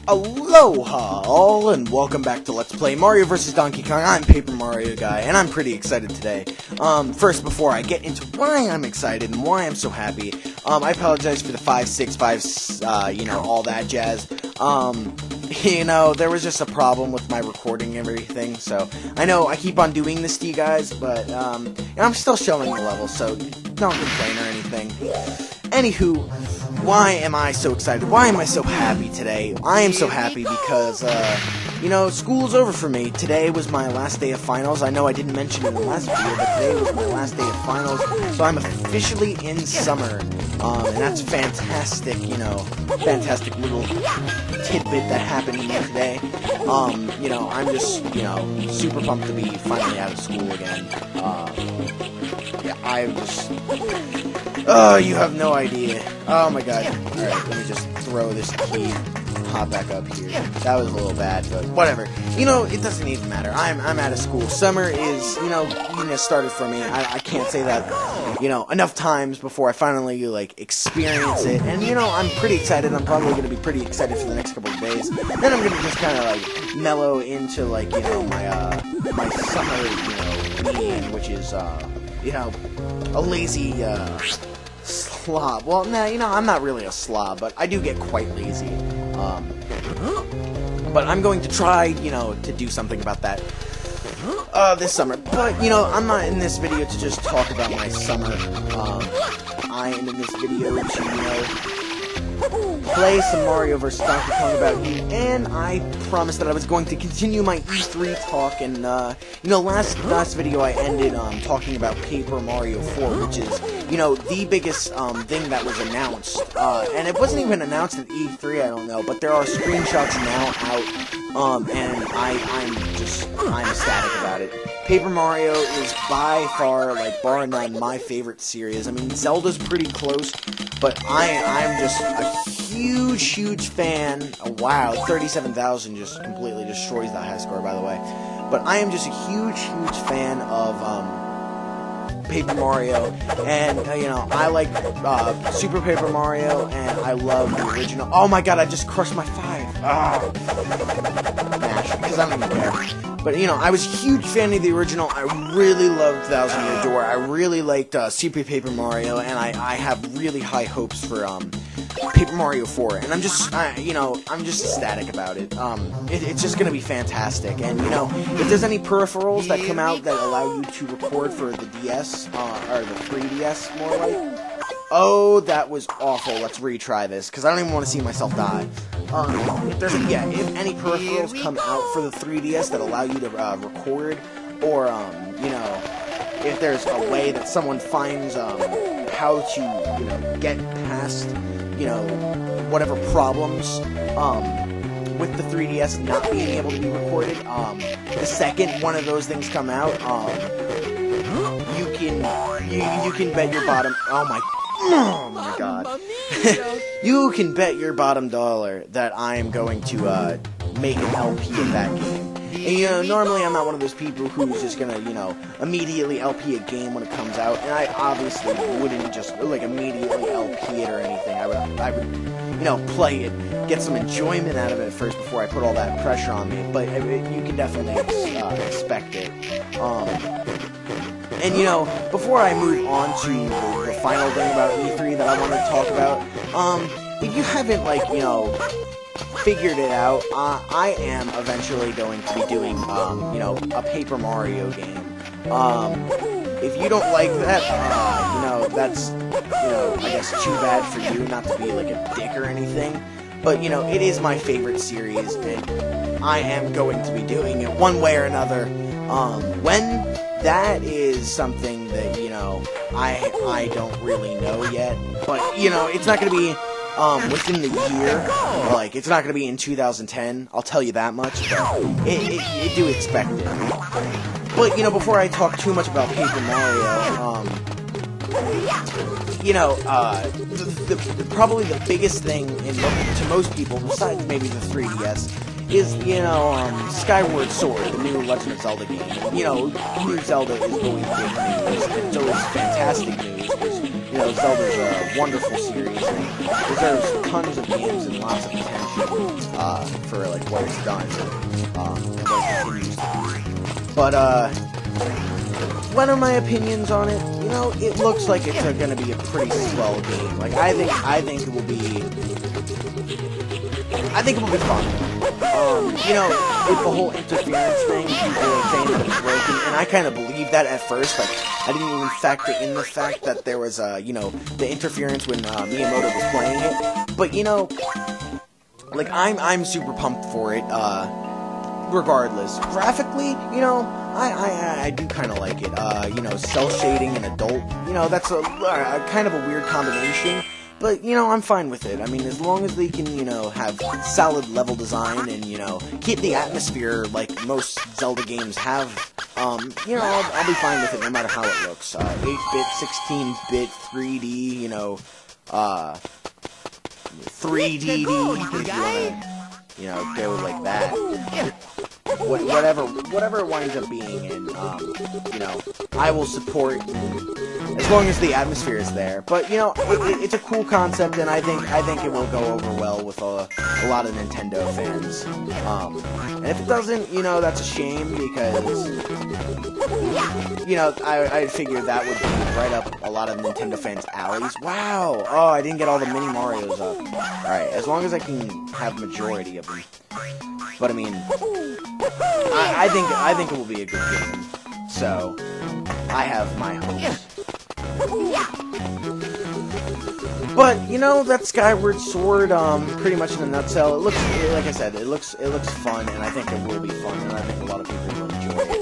Aloha all, and welcome back to Let's Play Mario vs. Donkey Kong. I'm Paper Mario Guy, and I'm pretty excited today. First, before I get into why I'm excited and why I'm so happy, I apologize for the 565, all that jazz. There was just a problem with my recording and everything, so I know I keep on doing this to you guys, but, I'm still showing the level, so don't complain or anything. Anywho, why am I so excited? Why am I so happy today? I am so happy because, school's over for me. Today was my last day of finals. I know I didn't mention it in the last video, but today was my last day of finals, so I'm officially in summer. And that's fantastic, fantastic little tidbit that happened to me today. I'm just, super pumped to be finally out of school again. Oh, you have no idea. Oh my god. Alright, let me just throw this key hop back up here. That was a little bad, but whatever. It doesn't even matter. I'm out of school. Summer is, started for me. I can't say that, enough times before I finally, experience it. And, I'm pretty excited. I'm probably going to be pretty excited for the next couple of days. Then I'm going to just kind of, mellow into, my summer, routine, which is, a lazy, slob. Well, I'm not really a slob, but I do get quite lazy. But I'm going to try, to do something about that this summer. But, I'm not in this video to just talk about my summer. I am in this video to, play some Mario vs. Donkey Kong about you, and I promised that I was going to continue my E3 talk, and, last video I ended, talking about Paper Mario 4, which is, the biggest, thing that was announced, and it wasn't even announced at E3, I don't know, but there are screenshots now out, and I'm ecstatic about it. Paper Mario is by far, bar none, my favorite series. I mean, Zelda's pretty close, but I'm just a huge fan. Oh, wow, 37,000 just completely destroys that high score, by the way. But I am just a huge fan of Paper Mario, and I like Super Paper Mario, and I love the original. Oh my god, I just crushed my 5. Mash, because I don't even care. But, I was a huge fan of the original. I really loved Thousand Year Door. I really liked Super Paper Mario, and I have really high hopes for Paper Mario 4. And I'm just ecstatic about it. It's just gonna be fantastic. And if there's any peripherals that come out that allow you to record for the DS or the 3DS, more like. Oh, that was awful. Let's retry this, because I don't even want to see myself die. If any peripherals come out for the 3DS that allow you to record, or, if there's a way that someone finds how to, get past, whatever problems with the 3DS not being able to be recorded, the second one of those things come out, you can bet your bottom. Oh my god. You can bet your bottom dollar that I am going to make an LP of that game. And, normally I'm not one of those people who's just gonna, immediately LP a game when it comes out. And I obviously wouldn't just, immediately LP it or anything. I would, play it, get some enjoyment out of it first before I put all that pressure on me. But you can definitely expect it. And, before I move on to the final thing about E3 that I want to talk about, if you haven't, figured it out, I am eventually going to be doing, a Paper Mario game. If you don't like that, that's, I guess too bad for you, not to be, a dick or anything. But, it is my favorite series, and I am going to be doing it one way or another. When that is something that, I don't really know yet. But, it's not going to be, within the year. It's not going to be in 2010. I'll tell you that much. But you do expect it. But, before I talk too much about Paper Mario, probably the biggest thing to most people, besides maybe the 3DS, is, Skyward Sword, the new Legend of Zelda game. New Zelda is always big news, and it's always fantastic news, because, you know, Zelda's a wonderful series and deserves tons of games and lots of attention for like what it's done and what it continues to do. But what are my opinions on it? You know, it looks like it's going to be a pretty swell game. Like I think it will be. I think it will be fun. You know, with the whole interference thing, people are saying that it's broken, and I kind of believed that at first. Like, I didn't even factor in the fact that there was, you know, the interference when Miyamoto was playing it. But you know, like I'm super pumped for it. Regardless, graphically, you know, I do kind of like it. You know, cell shading and adult, you know, that's a kind of a weird combination. But, you know, I'm fine with it. I mean, as long as they can, you know, have solid level design and, you know, keep the atmosphere like most Zelda games have, you know, I'll be fine with it no matter how it looks. 8-bit, 16-bit, 3D, you know, 3DD, if you wanna, you know, go like that. Whatever it winds up being, and, you know, I will support as long as the atmosphere is there. But, you know, it's a cool concept, and I think it will go over well with a lot of Nintendo fans. And if it doesn't, you know, that's a shame, because, you know, I figured that would be right up a lot of Nintendo fans' alleys. Wow! Oh, I didn't get all the mini Marios up. Alright, as long as I can have majority of them. But I mean, I think it will be a good game. So I have my hopes. But you know, that's Skyward Sword. Pretty much in a nutshell. It looks, like I said, it looks fun, and I think it will be fun, and I think a lot of people will enjoy it.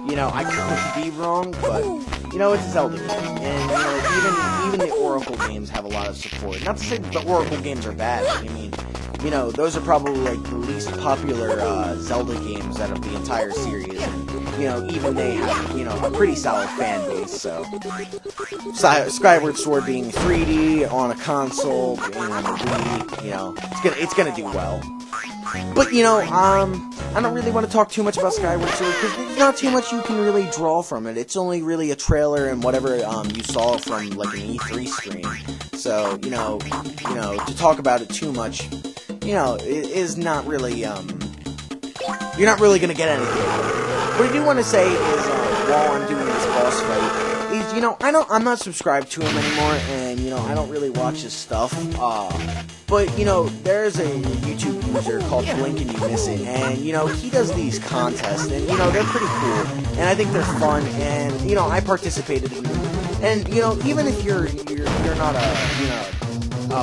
You know, I could be wrong, but you know, it's a Zelda game, and you know, even the Oracle games have a lot of support. Not to say that the Oracle games are bad. I mean, you know, those are probably like the least popular Zelda games out of the entire series, and you know, even they have, you know, a pretty solid fan base. So Skyward Sword being 3D on a console and on the Wii, you know, it's gonna do well. But you know, I don't really want to talk too much about Skyward Sword because there's not too much you can really draw from it. It's only really a trailer and whatever you saw from like an E3 stream. So you know, to talk about it too much, you know, it is not really you're not really gonna get anything out of it. What I do want to say is while I'm doing this boss fight is, you know, I'm not subscribed to him anymore, and you know, I don't really watch his stuff. But, you know, there's a YouTube user called Blink and You Miss It, and, you know, he does these contests, and, you know, they're pretty cool, and I think they're fun, and, you know, I participated in them. And, you know, even if you're not a, you know,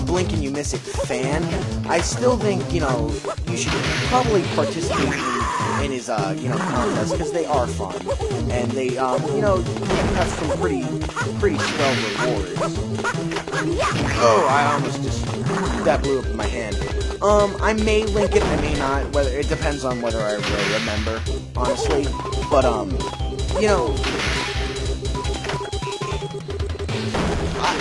Blink and You Miss It fan, I still think, you know, you should probably participate in his, you know, contests, because they are fun, and they, you know, have some pretty swell rewards. Oh, I almost just, that blew up in my hand. I may link it, I may not, whether, it depends on whether I really remember, honestly, but, you know,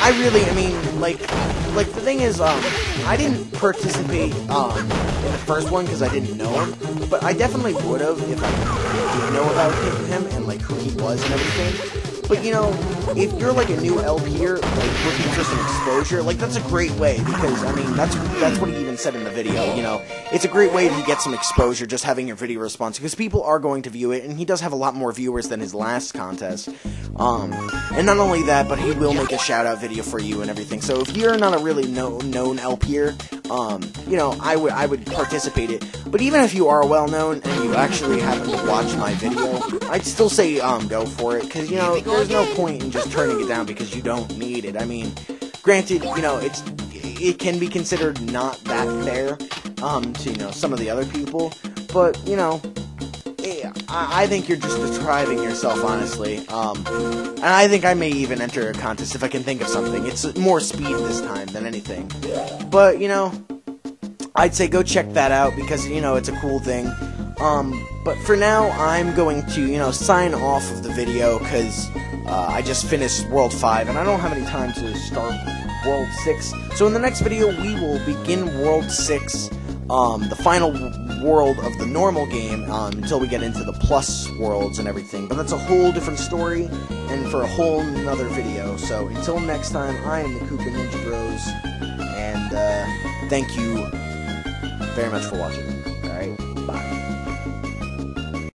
I mean, like, the thing is, I didn't participate, in the first one because I didn't know him, but I definitely would have if I did know about him and, like, who he was and everything. But, you know, if you're, like, a new LPer, like, looking for some exposure, like, that's a great way, because, I mean, that's what he even said in the video, you know. It's a great way to get some exposure, just having your video response, because people are going to view it, and he does have a lot more viewers than his last contest. And not only that, but he will make a shout-out video for you and everything, so if you're not a really known LPer, you know, I would participate it. But even if you are well-known, and you actually happen to watch my video, I'd still say, go for it, because, you know, there's no point in just turning it down because you don't need it. I mean, granted, you know, it can be considered not that fair, to, you know, some of the other people, but, you know, I think you're just depriving yourself, honestly, and I think I may even enter a contest if I can think of something. It's more speed this time than anything, but, you know, I'd say go check that out, because, you know, it's a cool thing. But for now, I'm going to, you know, sign off of the video, because I just finished World 5, and I don't have any time to start World 6. So in the next video, we will begin World 6, the final world of the normal game, until we get into the plus worlds and everything. But that's a whole different story, and and for a whole nother video. So until next time, I am the KoopaNinjaBros, and thank you very much for watching.